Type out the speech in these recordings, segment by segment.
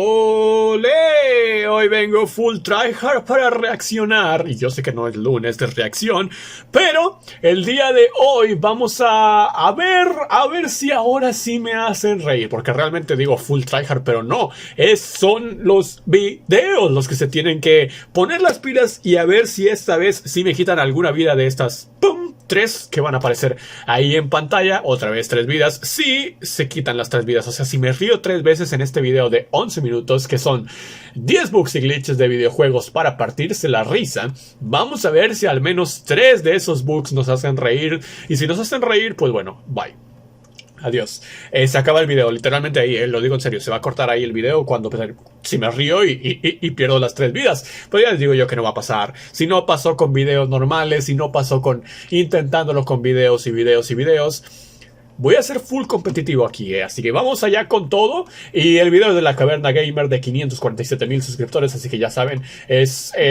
¡Olé! Hoy vengo full tryhard para reaccionar. Y yo sé que no es lunes de reacción, pero el día de hoy vamos a ver si ahora sí me hacen reír. Porque realmente digo full tryhard, pero no. Son los videos los que se tienen que poner las pilas y a ver si esta vez sí me quitan alguna vida de estas. ¡Pum! 3 que van a aparecer ahí en pantalla. Otra vez 3 vidas. Sí, se quitan las 3 vidas. O sea, si me río 3 veces en este video de 11 minutos, que son 10 bugs y glitches de videojuegos para partirse la risa, vamos a ver si al menos 3 de esos bugs nos hacen reír. Y si nos hacen reír, pues bueno, bye. Adiós. Se acaba el video, literalmente ahí, lo digo en serio, se va a cortar ahí el video cuando si me río y pierdo las 3 vidas. Pero ya les digo yo que no va a pasar. Si no pasó con videos normales, si no pasó con intentándolo con videos y videos y videos, voy a ser full competitivo aquí, así que vamos allá con todo. Y el video es de la Caverna Gamer de 547,000 suscriptores, así que ya saben,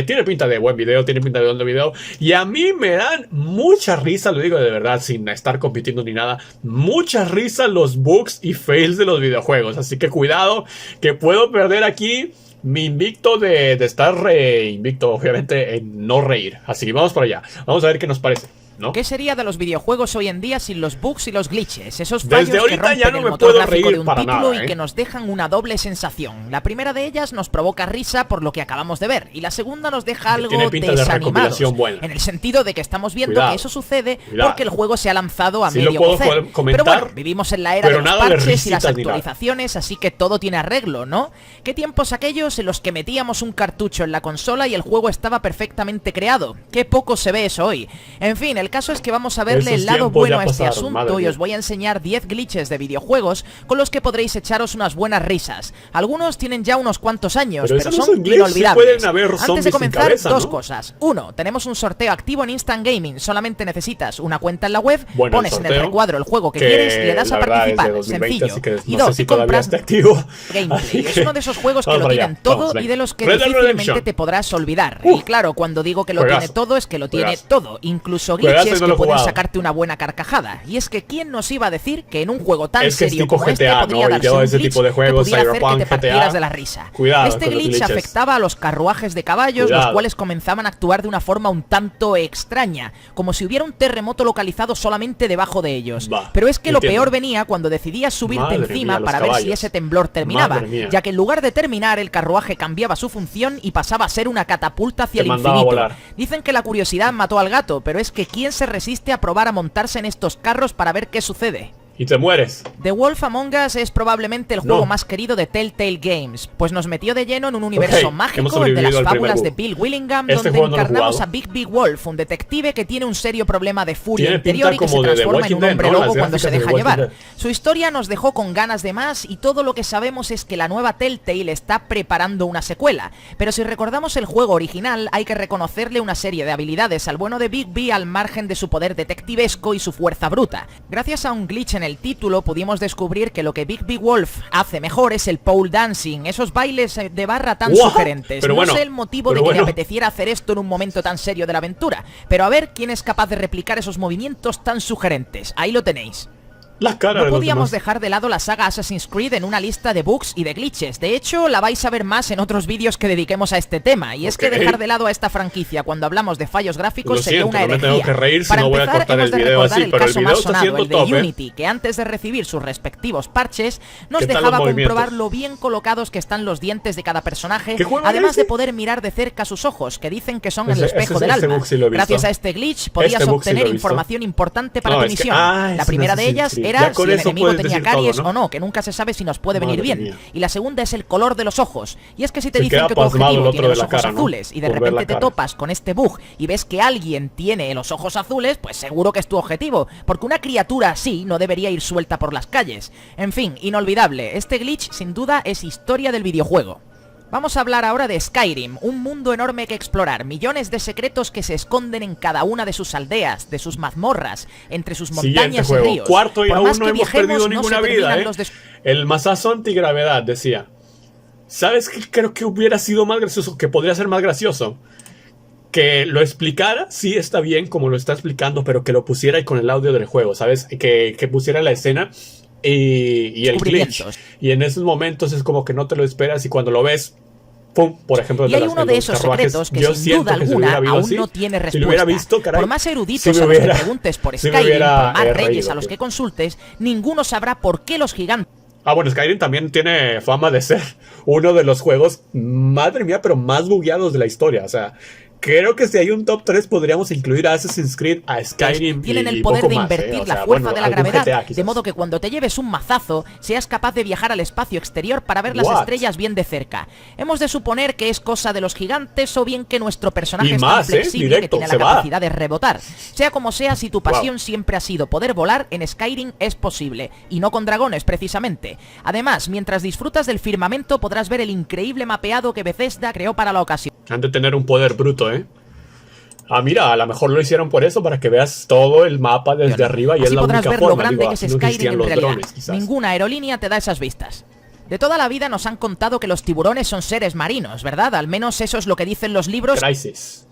tiene pinta de buen video, tiene pinta de buen video. Y a mí me dan mucha risa, lo digo de verdad, sin estar compitiendo ni nada, mucha risa los bugs y fails de los videojuegos. Así que cuidado, que puedo perder aquí mi invicto de estar invicto, obviamente, en no reír. Así que vamos por allá, vamos a ver qué nos parece, ¿no? ¿Qué sería de los videojuegos hoy en día sin los bugs y los glitches? Esos fallos que rompen ya no el me motor puedo gráfico reír de un para título nada, y que nos dejan una doble sensación. La primera de ellas nos provoca risa por lo que acabamos de ver, y la segunda nos deja algo desanimados, en el sentido de que estamos viendo que eso sucede porque el juego se ha lanzado a medio cocer. Pero bueno, vivimos en la era de los parches y las actualizaciones, así que todo tiene arreglo, ¿no? ¿Qué tiempos aquellos en los que metíamos un cartucho en la consola y el juego estaba perfectamente creado? Qué poco se ve eso hoy. En fin, el caso es que vamos a verle el lado bueno a este asunto y os voy a enseñar 10 glitches de videojuegos con los que podréis echaros unas buenas risas. Algunos tienen ya unos cuantos años, pero son inolvidables. Antes de comenzar, dos cosas. Uno, tenemos un sorteo activo en Instant Gaming. Solamente necesitas una cuenta en la web, pones en el recuadro el juego que quieres y le das a participar. Sencillo. Y dos, compras Gameplay. Es uno de esos juegos que lo tienen todo y de los que difícilmente te podrás olvidar. Y claro, cuando digo que lo tiene todo, es que lo tiene todo, incluso glitches que pueden sacarte una buena carcajada. Y es que ¿quién nos iba a decir que en un juego tan serio como este podría darse un glitch que pudiera hacer que te partieras de la risa? Este glitch afectaba a los carruajes de caballos, los cuales comenzaban a actuar de una forma un tanto extraña, como si hubiera un terremoto localizado solamente debajo de ellos. Pero es que lo peor venía cuando decidías subirte encima para ver si ese temblor terminaba, ya que en lugar de terminar, el carruaje cambiaba su función y pasaba a ser una catapulta hacia el infinito. Dicen que la curiosidad mató al gato, pero es que ¿quién se resiste a probar a montarse en estos carros para ver qué sucede? Y te mueres. The Wolf Among Us es probablemente el juego más querido de Telltale Games, pues nos metió de lleno en un universo mágico, el de las fábulas de Bill Willingham, donde encarnamos a Big Big Wolf, un detective que tiene un serio problema de furia interior y que se transforma en un hombre lobo cuando se deja llevar. Su historia nos dejó con ganas de más y todo lo que sabemos es que la nueva Telltale está preparando una secuela. Pero si recordamos el juego original, hay que reconocerle una serie de habilidades al bueno de Big B al margen de su poder detectivesco y su fuerza bruta. Gracias a un glitch en el título pudimos descubrir que lo que Big Big Wolf hace mejor es el pole dancing, esos bailes de barra tan sugerentes. No sé el motivo de que le apeteciera hacer esto en un momento tan serio de la aventura, pero a ver quién es capaz de replicar esos movimientos tan sugerentes. Ahí lo tenéis. No podíamos dejar de lado la saga Assassin's Creed en una lista de bugs y de glitches. De hecho, la vais a ver más en otros vídeos que dediquemos a este tema. Y es que dejar de lado a esta franquicia cuando hablamos de fallos gráficos sería una herejía. Para empezar, hemos de recordar el caso más sonado, el de Unity, que antes de recibir sus respectivos parches, nos dejaba comprobar lo bien colocados que están los dientes de cada personaje, además de poder mirar de cerca sus ojos, que dicen que son el espejo del alma. Gracias a este glitch podías obtener información importante para tu misión. La primera de ellas era si el enemigo tenía caries o no, que nunca se sabe si nos puede venir bien. Y la segunda es el color de los ojos. Y es que si te dicen que tu objetivo tiene los ojos azules y de repente te topas con este bug y ves que alguien tiene los ojos azules, pues seguro que es tu objetivo, porque una criatura así no debería ir suelta por las calles. En fin, inolvidable. Este glitch sin duda es historia del videojuego. Vamos a hablar ahora de Skyrim, un mundo enorme que explorar, millones de secretos que se esconden en cada una de sus aldeas, de sus mazmorras, entre sus montañas y ríos. Cuarto y aún no hemos perdido ninguna vida, El mazazo antigravedad, decía. ¿Sabes qué creo que hubiera sido más gracioso? Que podría ser más gracioso. Que lo explicara, sí está bien como lo está explicando, pero que lo pusiera con el audio del juego, ¿sabes? Que pusiera la escena y el glitch. Y en esos momentos es como que no te lo esperas y cuando lo ves, ¡pum! Por ejemplo, y hay uno de esos secretos que sin duda alguna aún no tiene respuesta. Si lo hubiera visto, caray, por más eruditos a los que preguntes por Skyrim, por más reyes a los que consultes, ninguno sabrá por qué los gigantes... Ah, bueno, Skyrim también tiene fama de ser uno de los juegos, madre mía, pero más bugueados de la historia. O sea, creo que si hay un top 3 podríamos incluir a Assassin's Creed, a Skyrim tienen el poder de invertir la fuerza de la gravedad, de modo que cuando te lleves un mazazo, seas capaz de viajar al espacio exterior para ver las estrellas bien de cerca. Hemos de suponer que es cosa de los gigantes o bien que nuestro personaje es tan flexible que tiene la capacidad de rebotar. Sea como sea, si tu pasión siempre ha sido poder volar, en Skyrim es posible, y no con dragones precisamente. Además, mientras disfrutas del firmamento podrás ver el increíble mapeado que Bethesda creó para la ocasión. Han de tener un poder bruto, ¿eh? Ah, mira, a lo mejor lo hicieron por eso, para que veas todo el mapa desde arriba y es la única forma. Así podrás ver lo grande que es Skyrim en realidad. Ninguna aerolínea te da esas vistas. De toda la vida nos han contado que los tiburones son seres marinos, ¿verdad? Al menos eso es lo que dicen los libros. Crysis.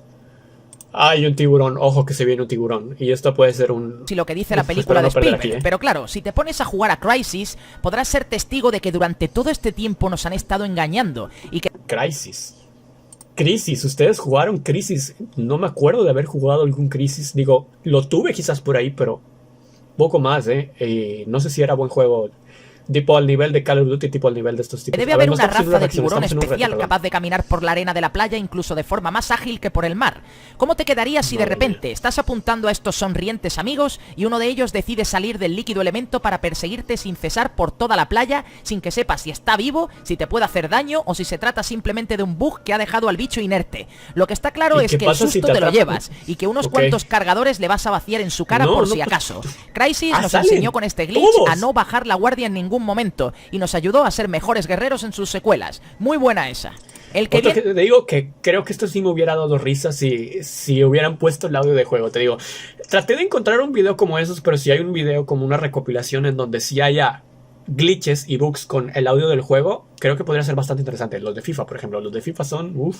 Hay un tiburón, ojo que se viene un tiburón. Y esto puede ser un... Sí, lo que dice la película de Spielberg. Pero claro, si te pones a jugar a Crysis, podrás ser testigo de que durante todo este tiempo nos han estado engañando y que... Crisis, ¿ustedes jugaron Crisis? No me acuerdo de haber jugado algún Crisis. Digo, lo tuve quizás por ahí, pero poco más, no sé si era buen juego. Tipo al nivel de Call of Duty, tipo al nivel de estos tipos. Debe haber una raza de tiburón especial capaz de caminar por la arena de la playa incluso de forma más ágil que por el mar. ¿Cómo te quedarías si de repente estás apuntando a estos sonrientes amigos y uno de ellos decide salir del líquido elemento para perseguirte sin cesar por toda la playa sin que sepas si está vivo, si te puede hacer daño o si se trata simplemente de un bug que ha dejado al bicho inerte? Lo que está claro es que el susto te lo llevas y que unos cuantos cargadores le vas a vaciar en su cara por si acaso. Crysis nos enseñó con este glitch a no bajar la guardia en ningún momento y nos ayudó a ser mejores guerreros en sus secuelas. Muy buena esa. Que te digo que creo que esto sí me hubiera dado risa si hubieran puesto el audio de juego. Te digo, traté de encontrar un video como esos, pero si hay un video como una recopilación en donde sí haya glitches y bugs con el audio del juego, creo que podría ser bastante interesante. Los de FIFA, por ejemplo, los de FIFA son...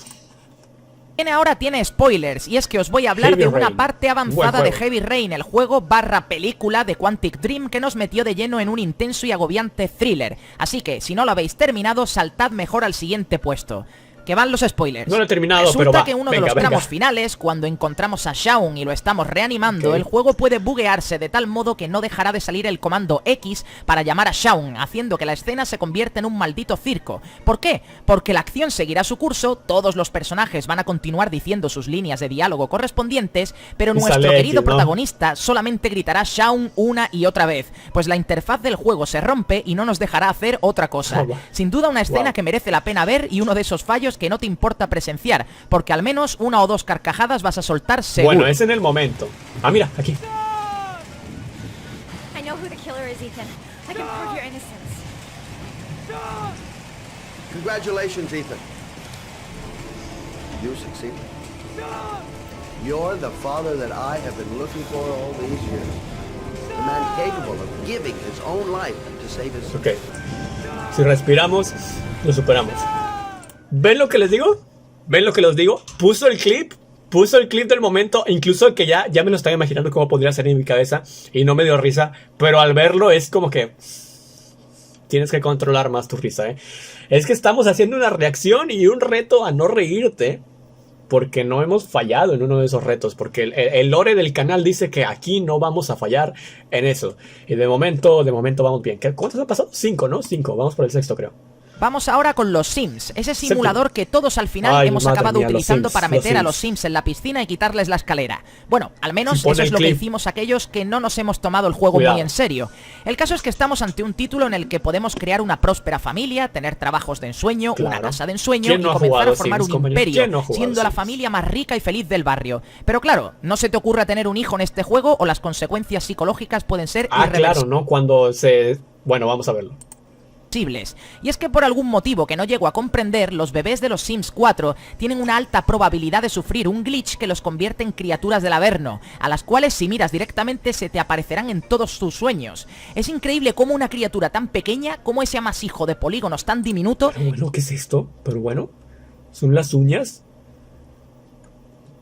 Ahora tiene spoilers, y es que os voy a hablar de una parte avanzada de Heavy Rain, el juego / película de Quantic Dream que nos metió de lleno en un intenso y agobiante thriller. Así que, si no lo habéis terminado, saltad mejor al siguiente puesto. Que van los spoilers. No lo he terminado, resulta pero va. Que uno de los tramos finales, cuando encontramos a Shaun y lo estamos reanimando, el juego puede buguearse de tal modo que no dejará de salir el comando X para llamar a Shaun, haciendo que la escena se convierta en un maldito circo. ¿Por qué? Porque la acción seguirá su curso, todos los personajes van a continuar diciendo sus líneas de diálogo correspondientes, pero nuestro querido protagonista solamente gritará Shaun una y otra vez, pues la interfaz del juego se rompe y no nos dejará hacer otra cosa. Sin duda una escena que merece la pena ver y uno de esos fallos que no te importa presenciar, porque al menos una o dos carcajadas vas a soltar seguro. Bueno, es en el momento. Ah, mira, aquí. Congratulations, Ethan. You succeeded. You're the father that I have been looking for all these years. The man capable of giving his own life to save his son. Ok. Si respiramos, lo superamos. ¿Ven lo que les digo? ¿Ven lo que les digo? Puso el clip del momento, incluso que ya me lo estaba imaginando cómo podría ser en mi cabeza y no me dio risa, pero al verlo es como que tienes que controlar más tu risa, ¿eh? Es que estamos haciendo una reacción y un reto a no reírte porque no hemos fallado en uno de esos retos, porque el lore del canal dice que aquí no vamos a fallar en eso. Y de momento vamos bien. ¿Cuántos han pasado? 5, ¿no? 5, vamos por el 6º, creo. Vamos ahora con los Sims, ese simulador que todos al final hemos acabado utilizando para meter a los Sims en la piscina y quitarles la escalera. Bueno, al menos eso es lo que hicimos aquellos que no nos hemos tomado el juego muy en serio. El caso es que estamos ante un título en el que podemos crear una próspera familia, tener trabajos de ensueño, una casa de ensueño y comenzar a formar un imperio, siendo la familia más rica y feliz del barrio. Pero claro, no se te ocurra tener un hijo en este juego o las consecuencias psicológicas pueden ser irreversibles. Claro, ¿no? Cuando se... Bueno, vamos a verlo. Y es que por algún motivo que no llego a comprender, los bebés de los Sims 4 tienen una alta probabilidad de sufrir un glitch que los convierte en criaturas del Averno, a las cuales si miras directamente se te aparecerán en todos tus sueños. Es increíble cómo una criatura tan pequeña, como ese amasijo de polígonos tan diminuto... Pero bueno, ¿qué es esto? Pero bueno, ¿son las uñas?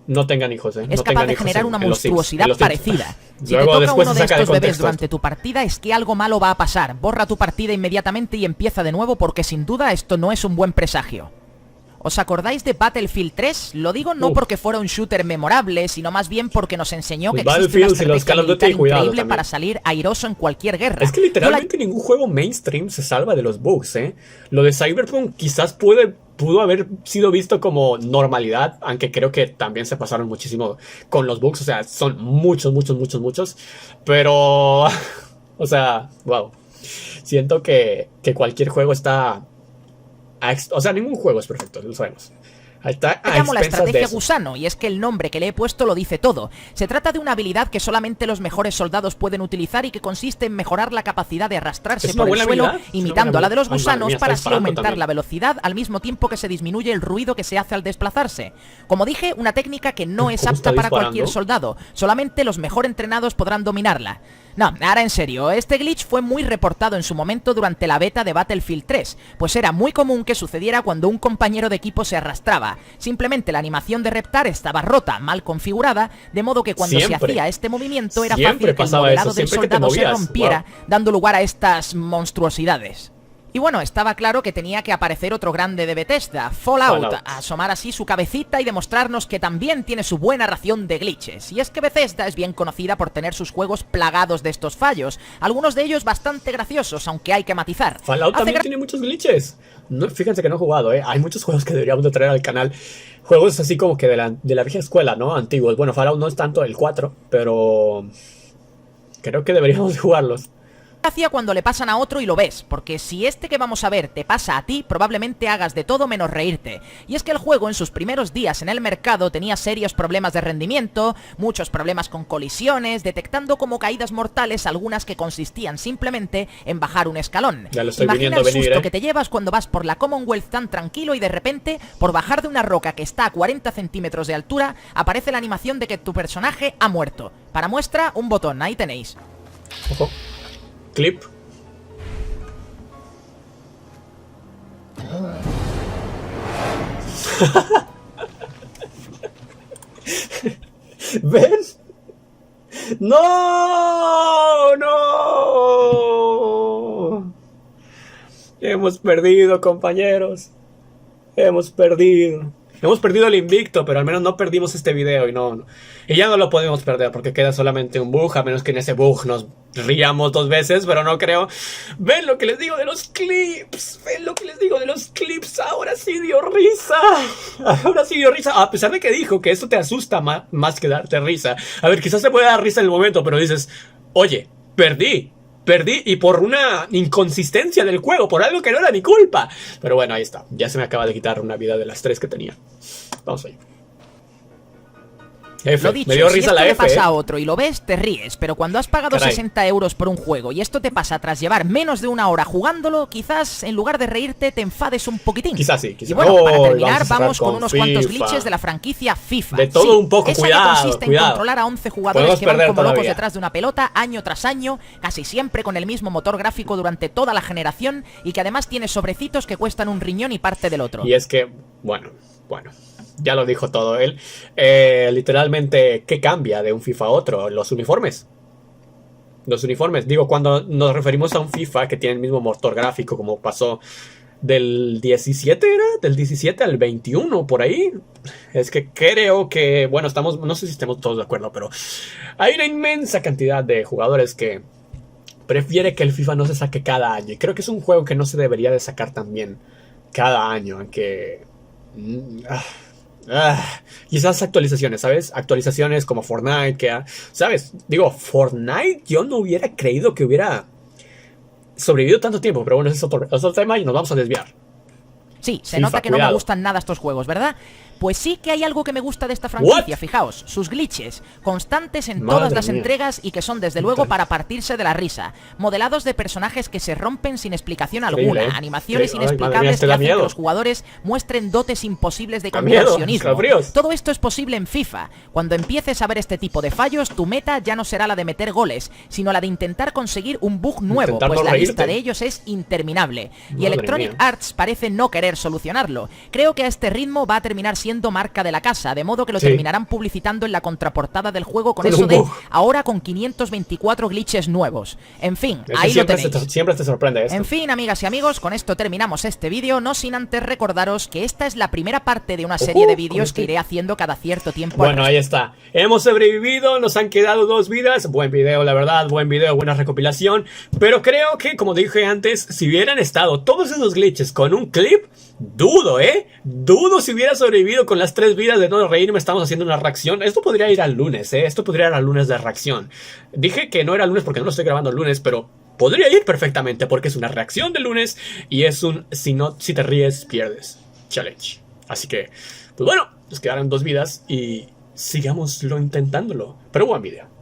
No tengan hijos, Es capaz de generar una monstruosidad parecida. Si te toca uno de estos bebés durante tu partida, es que algo malo va a pasar. Borra tu partida inmediatamente y empieza de nuevo, porque sin duda esto no es un buen presagio. ¿Os acordáis de Battlefield 3? Lo digo no porque fuera un shooter memorable, sino más bien porque nos enseñó que existe una estrategia militar increíble para salir airoso en cualquier guerra. Es que literalmente ningún juego mainstream se salva de los bugs, ¿eh? Lo de Cyberpunk quizás pudo haber sido visto como normalidad, aunque creo que también se pasaron muchísimo con los bugs. O sea, son muchos. Pero, o sea, wow. Siento que cualquier juego está... O sea, ningún juego es perfecto, lo sabemos. Llamo la estrategia gusano, y es que el nombre que le he puesto lo dice todo. Se trata de una habilidad que solamente los mejores soldados pueden utilizar y que consiste en mejorar la capacidad de arrastrarse por el suelo, imitando a la de los gusanos, para así aumentar la velocidad al mismo tiempo que se disminuye el ruido que se hace al desplazarse. Como dije, una técnica que no es apta para cualquier soldado, solamente los mejor entrenados podrán dominarla. No, ahora en serio, este glitch fue muy reportado en su momento durante la beta de Battlefield 3, pues era muy común que sucediera cuando un compañero de equipo se arrastraba. Simplemente la animación de reptar estaba rota, mal configurada, de modo que cuando se hacía este movimiento era fácil que el modelado del soldado se rompiera, dando lugar a estas monstruosidades. Y bueno, estaba claro que tenía que aparecer otro grande de Bethesda, Fallout, a asomar así su cabecita y demostrarnos que también tiene su buena ración de glitches. Y es que Bethesda es bien conocida por tener sus juegos plagados de estos fallos, algunos de ellos bastante graciosos, aunque hay que matizar. Fallout también tiene muchos glitches. No, fíjense que no he jugado, hay muchos juegos que deberíamos de traer al canal. Juegos así como que de la vieja escuela, ¿no? Antiguos. Bueno, Fallout no es tanto el 4, pero creo que deberíamos jugarlos. Gracia cuando le pasan a otro y lo ves, porque si este que vamos a ver te pasa a ti, probablemente hagas de todo menos reírte. Y es que el juego en sus primeros días en el mercado tenía serios problemas de rendimiento, muchos problemas con colisiones, detectando como caídas mortales algunas que consistían simplemente en bajar un escalón. Ya lo estoy Imagina el susto que te llevas cuando vas por la Commonwealth tan tranquilo y de repente, por bajar de una roca que está a 40 centímetros de altura, aparece la animación de que tu personaje ha muerto. Para muestra, un botón, ahí tenéis. Ojo. Clip. ¿Ven? ¡No! ¡No! Hemos perdido, compañeros. Hemos perdido. Hemos perdido el invicto, pero al menos no perdimos este video y ya no lo podemos perder porque queda solamente un bug, a menos que en ese bug nos riamos 2 veces, pero no creo. Ven lo que les digo de los clips, ahora sí dio risa. A pesar de que dijo que eso te asusta más que darte risa. A ver, quizás te puede dar risa en el momento, pero dices, oye, perdí y por una inconsistencia del juego, por algo que no era mi culpa. Pero bueno, ahí está. Ya se me acaba de quitar una vida de las 3 que tenía. Vamos ahí. F. Lo dicho, me dio risa si la esto F, le pasa a otro y lo ves, te ríes, pero cuando has pagado 60 euros por un juego y esto te pasa tras llevar menos de una hora jugándolo, quizás en lugar de reírte te enfades un poquitín. Quizás sí, quizás. Y bueno, para terminar vamos con unos cuantos glitches de la franquicia FIFA. De todo un poco, esa cuidado, que consiste en controlar a 11 jugadores que van como locos detrás de una pelota año tras año, casi siempre con el mismo motor gráfico durante toda la generación y que además tiene sobrecitos que cuestan un riñón y parte del otro. Y es que, bueno, ya lo dijo todo él. Literalmente, ¿qué cambia de un FIFA a otro? Los uniformes. Digo, cuando nos referimos a un FIFA que tiene el mismo motor gráfico, como pasó del 17, ¿era? Del 17 al 21, por ahí. Es que creo que, bueno, no sé si estamos todos de acuerdo, pero hay una inmensa cantidad de jugadores que prefiere que el FIFA no se saque cada año. Y creo que es un juego que no se debería de sacar también cada año, aunque... quizás actualizaciones, ¿sabes? Actualizaciones como Fortnite, ¿sabes? Digo, Fortnite yo no hubiera creído que hubiera sobrevivido tanto tiempo, pero bueno, ese es otro tema y nos vamos a desviar. Sí, se nota que no me gustan nada estos juegos, ¿verdad? Pues sí que hay algo que me gusta de esta franquicia, fijaos, sus glitches, constantes en todas las entregas y que son desde luego para partirse de la risa, modelados de personajes que se rompen sin explicación alguna, animaciones inexplicables que hacen que los jugadores muestren dotes imposibles de contorsionismo. Todo esto es posible en FIFA. Cuando empieces a ver este tipo de fallos, tu meta ya no será la de meter goles, sino la de intentar conseguir un bug nuevo, pues la lista de ellos es interminable. Y Electronic Arts parece no querer solucionarlo. Creo que a este ritmo va a terminar siendo marca de la casa, de modo que lo terminarán publicitando en la contraportada del juego con eso de ahora con 524 glitches nuevos. En fin, ahí lo tenéis. Siempre te sorprende esto. En fin, amigas y amigos, con esto terminamos este vídeo, no sin antes recordaros que esta es la primera parte de una serie de vídeos que iré haciendo cada cierto tiempo. Bueno, ahí está. Hemos sobrevivido, nos han quedado 2 vidas. Buen video, la verdad, buen video, buena recopilación. Pero creo que, como dije antes, si hubieran estado todos esos glitches con un clip, dudo, dudo si hubiera sobrevivido con las 3 vidas de no reírme. Estamos haciendo una reacción. Esto podría ir al lunes, esto podría ir al lunes de reacción. Dije que no era lunes porque no lo estoy grabando el lunes, pero podría ir perfectamente porque es una reacción de lunes y es un si te ríes, pierdes challenge. Así que, pues bueno, nos quedaron 2 vidas y sigámoslo intentándolo. Pero buen video.